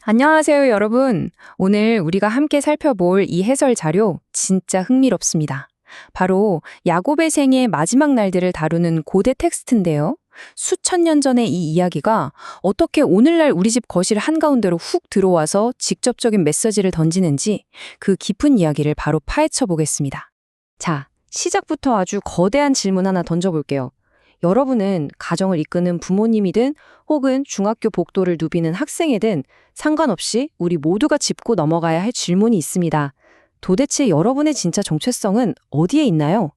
안녕하세요, 여러분. 오늘 우리가 함께 살펴볼 이 해설 자료 진짜 흥미롭습니다. 바로 야곱의 생의 마지막 날들을 다루는 고대 텍스트인데요. 수천 년 전의 이 이야기가 어떻게 오늘날 우리 집 거실 한가운데로 훅 들어와서 직접적인 메시지를 던지는지 그 깊은 이야기를 바로 파헤쳐 보겠습니다. 자, 시작부터 아주 거대한 질문 하나 던져볼게요. 여러분은 가정을 이끄는 부모님이든 혹은 중학교 복도를 누비는 학생이든 상관없이 우리 모두가 짚고 넘어가야 할 질문이 있습니다. 도대체 여러분의 진짜 정체성은 어디에 있나요?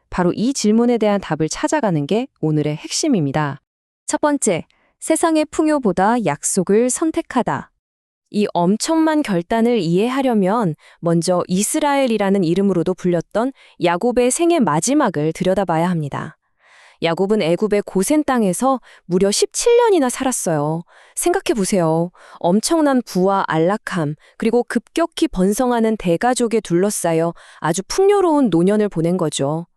바로 이 질문에 대한 답을 찾아가는 게 오늘의 핵심입니다. 첫 번째, 세상의 풍요보다 약속을 선택하다. 이 엄청난 결단을 이해하려면 먼저 이스라엘이라는 이름으로도 불렸던 야곱의 생의 마지막을 들여다봐야 합니다. 야곱은 애굽의 고센 땅에서 무려 17년이나 살았어요. 생각해 보세요. 엄청난 부와 안락함, 그리고 급격히 번성하는 대가족에 둘러싸여 아주 풍요로운 노년을 보낸 거죠.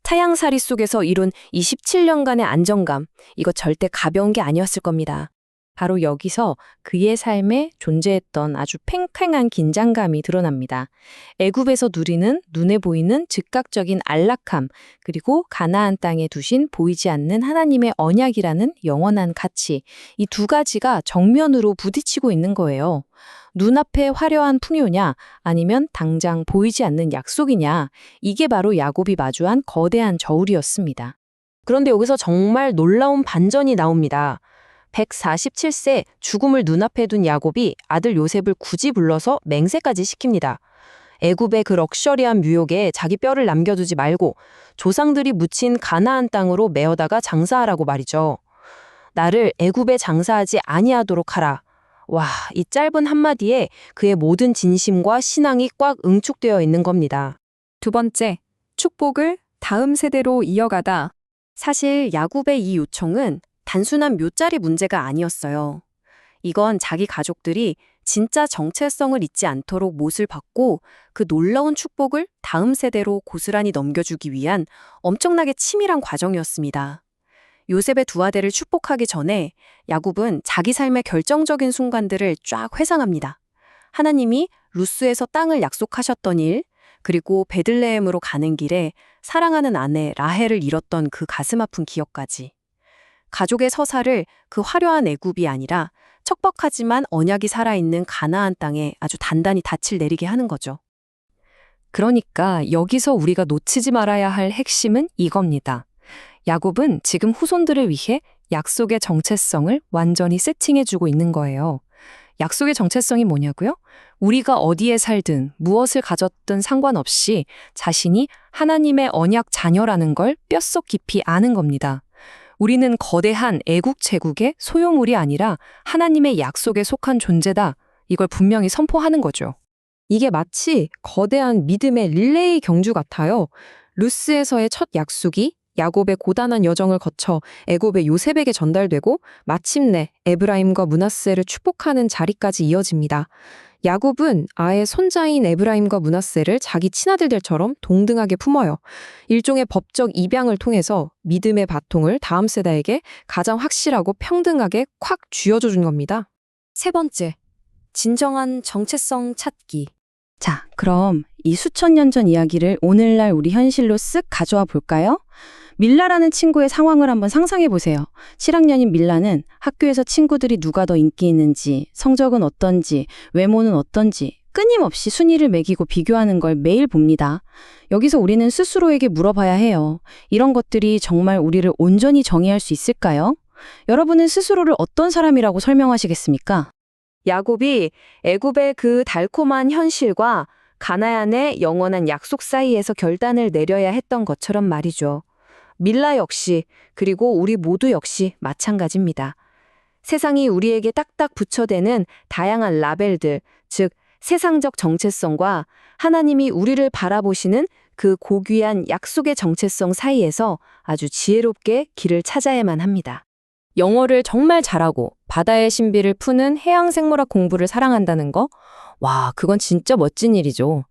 타향살이 속에서 이룬 이 17년간의 안정감, 이거 절대 가벼운 게 아니었을 겁니다. 바로 여기서 그의 삶에 존재했던 아주 팽팽한 긴장감이 드러납니다. 애굽에서 누리는 눈에 보이는 즉각적인 안락함, 그리고 가나안 땅에 두신 보이지 않는 하나님의 언약이라는 영원한 가치, 이 두 가지가 정면으로 부딪히고 있는 거예요. 눈앞에 화려한 풍요냐, 아니면 당장 보이지 않는 약속이냐, 이게 바로 야곱이 마주한 거대한 저울이었습니다. 그런데 여기서 정말 놀라운 반전이 나옵니다. 147세 죽음을 눈앞에 둔 야곱이 아들 요셉을 굳이 불러서 맹세까지 시킵니다. 애굽의 그 럭셔리한 묘역에 자기 뼈를 남겨두지 말고 조상들이 묻힌 가나안 땅으로 메어다가 장사하라고 말이죠. 나를 애굽에 장사하지 아니하도록 하라. 와, 이 짧은 한마디에 그의 모든 진심과 신앙이 꽉 응축되어 있는 겁니다. 두 번째, 축복을 다음 세대로 이어가다. 사실 야곱의 이 요청은 단순한 묘자리 문제가 아니었어요. 이건 자기 가족들이 진짜 정체성을 잊지 않도록 못을 받고 그 놀라운 축복을 다음 세대로 고스란히 넘겨주기 위한 엄청나게 치밀한 과정이었습니다. 요셉의 두 아들을 축복하기 전에 야곱은 자기 삶의 결정적인 순간들을 쫙 회상합니다. 하나님이 루스에서 땅을 약속하셨던 일, 그리고 베들레헴으로 가는 길에 사랑하는 아내 라헬을 잃었던 그 가슴 아픈 기억까지. 가족의 서사를 그 화려한 애굽이 아니라 척박하지만 언약이 살아있는 가나안 땅에 아주 단단히 닻을 내리게 하는 거죠. 그러니까 여기서 우리가 놓치지 말아야 할 핵심은 이겁니다. 야곱은 지금 후손들을 위해 약속의 정체성을 완전히 세팅해주고 있는 거예요. 약속의 정체성이 뭐냐고요? 우리가 어디에 살든 무엇을 가졌든 상관없이 자신이 하나님의 언약 자녀라는 걸 뼛속 깊이 아는 겁니다. 우리는 거대한 애국제국의 소유물이 아니라 하나님의 약속에 속한 존재다. 이걸 분명히 선포하는 거죠. 이게 마치 거대한 믿음의 릴레이 경주 같아요. 루스에서의 첫 약속이 야곱의 고단한 여정을 거쳐 애굽의 요셉에게 전달되고 마침내 에브라임과 므낫세를 축복하는 자리까지 이어집니다. 야곱은 아예 손자인 에브라임과 므낫세를 자기 친아들들처럼 동등하게 품어요. 일종의 법적 입양을 통해서 믿음의 바통을 다음 세대에게 가장 확실하고 평등하게 콱 쥐어줘 준 겁니다. 세 번째, 진정한 정체성 찾기. 자, 그럼 이 수천 년 전 이야기를 오늘날 우리 현실로 쓱 가져와 볼까요? 밀라라는 친구의 상황을 한번 상상해 보세요. 7학년인 밀라는 학교에서 친구들이 누가 더 인기 있는지, 성적은 어떤지, 외모는 어떤지 끊임없이 순위를 매기고 비교하는 걸 매일 봅니다. 여기서 우리는 스스로에게 물어봐야 해요. 이런 것들이 정말 우리를 온전히 정의할 수 있을까요? 여러분은 스스로를 어떤 사람이라고 설명하시겠습니까? 야곱이 애굽의 그 달콤한 현실과 가나안의 영원한 약속 사이에서 결단을 내려야 했던 것처럼 말이죠. 밀라 역시, 그리고 우리 모두 역시 마찬가지입니다. 세상이 우리에게 딱딱 붙여대는 다양한 라벨들, 즉 세상적 정체성과 하나님이 우리를 바라보시는 그 고귀한 약속의 정체성 사이에서 아주 지혜롭게 길을 찾아야만 합니다. 영어를 정말 잘하고 바다의 신비를 푸는 해양생물학 공부를 사랑한다는 거? 와, 그건 진짜 멋진 일이죠.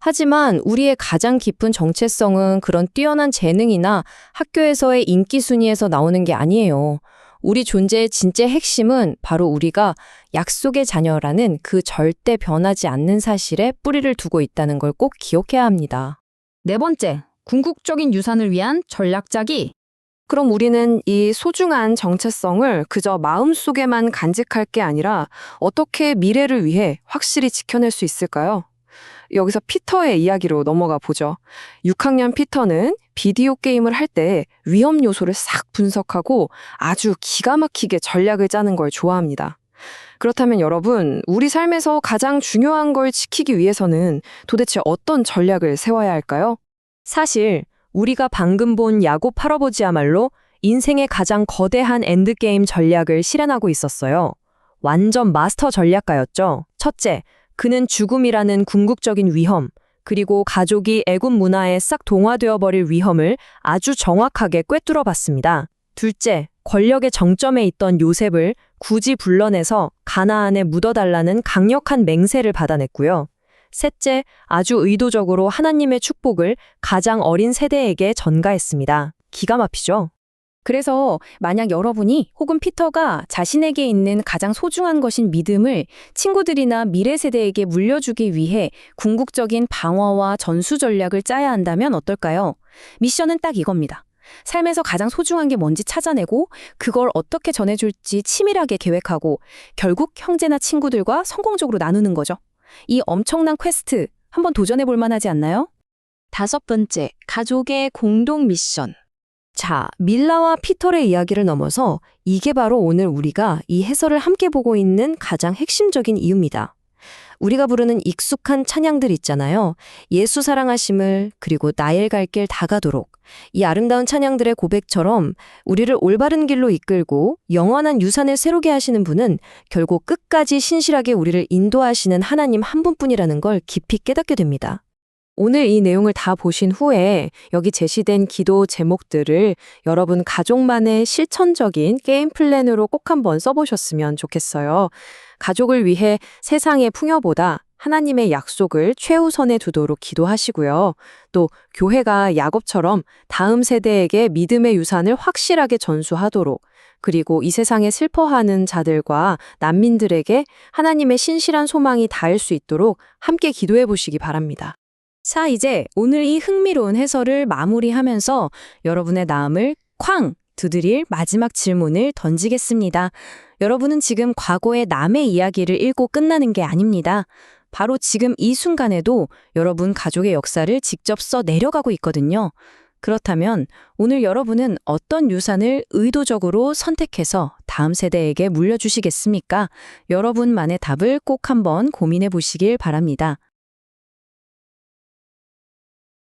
하지만 우리의 가장 깊은 정체성은 그런 뛰어난 재능이나 학교에서의 인기 순위에서 나오는 게 아니에요. 우리 존재의 진짜 핵심은 바로 우리가 약속의 자녀라는 그 절대 변하지 않는 사실에 뿌리를 두고 있다는 걸 꼭 기억해야 합니다. 네 번째, 궁극적인 유산을 위한 전략 짜기. 그럼 우리는 이 소중한 정체성을 그저 마음속에만 간직할 게 아니라 어떻게 미래를 위해 확실히 지켜낼 수 있을까요? 여기서 피터의 이야기로 넘어가 보죠. 6학년 피터는 비디오 게임을 할 때 위험 요소를 싹 분석하고 아주 기가 막히게 전략을 짜는 걸 좋아합니다. 그렇다면 여러분, 우리 삶에서 가장 중요한 걸 지키기 위해서는 도대체 어떤 전략을 세워야 할까요? 사실 우리가 방금 본 야곱 할아버지야말로 인생의 가장 거대한 엔드게임 전략을 실현하고 있었어요. 완전 마스터 전략가였죠. 첫째, 그는 죽음이라는 궁극적인 위험, 그리고 가족이 애굽 문화에 싹 동화되어 버릴 위험을 아주 정확하게 꿰뚫어 봤습니다. 둘째, 권력의 정점에 있던 요셉을 굳이 불러내서 가나안에 묻어달라는 강력한 맹세를 받아냈고요. 셋째, 아주 의도적으로 하나님의 축복을 가장 어린 세대에게 전가했습니다. 기가 막히죠? 그래서 만약 여러분이 혹은 피터가 자신에게 있는 가장 소중한 것인 믿음을 친구들이나 미래 세대에게 물려주기 위해 궁극적인 방어와 전수 전략을 짜야 한다면 어떨까요? 미션은 딱 이겁니다. 삶에서 가장 소중한 게 뭔지 찾아내고 그걸 어떻게 전해줄지 치밀하게 계획하고 결국 형제나 친구들과 성공적으로 나누는 거죠. 이 엄청난 퀘스트 한번 도전해 볼 만하지 않나요? 다섯 번째, 가족의 공동 미션. 자, 밀라와 피터의 이야기를 넘어서 이게 바로 오늘 우리가 이 해설을 함께 보고 있는 가장 핵심적인 이유입니다. 우리가 부르는 익숙한 찬양들 있잖아요. 예수 사랑하심을, 그리고 나의 갈 길 다 가도록. 이 아름다운 찬양들의 고백처럼 우리를 올바른 길로 이끌고 영원한 유산을 새로게 하시는 분은 결국 끝까지 신실하게 우리를 인도하시는 하나님 한 분뿐이라는 걸 깊이 깨닫게 됩니다. 오늘 이 내용을 다 보신 후에 여기 제시된 기도 제목들을 여러분 가족만의 실천적인 게임 플랜으로 꼭 한번 써보셨으면 좋겠어요. 가족을 위해 세상의 풍요보다 하나님의 약속을 최우선에 두도록 기도하시고요. 또 교회가 야곱처럼 다음 세대에게 믿음의 유산을 확실하게 전수하도록, 그리고 이 세상에 슬퍼하는 자들과 난민들에게 하나님의 신실한 소망이 닿을 수 있도록 함께 기도해 보시기 바랍니다. 자, 이제 오늘 이 흥미로운 해설을 마무리하면서 여러분의 마음을 쾅 두드릴 마지막 질문을 던지겠습니다. 여러분은 지금 과거의 남의 이야기를 읽고 끝나는 게 아닙니다. 바로 지금 이 순간에도 여러분 가족의 역사를 직접 써 내려가고 있거든요. 그렇다면 오늘 여러분은 어떤 유산을 의도적으로 선택해서 다음 세대에게 물려주시겠습니까? 여러분만의 답을 꼭 한번 고민해 보시길 바랍니다.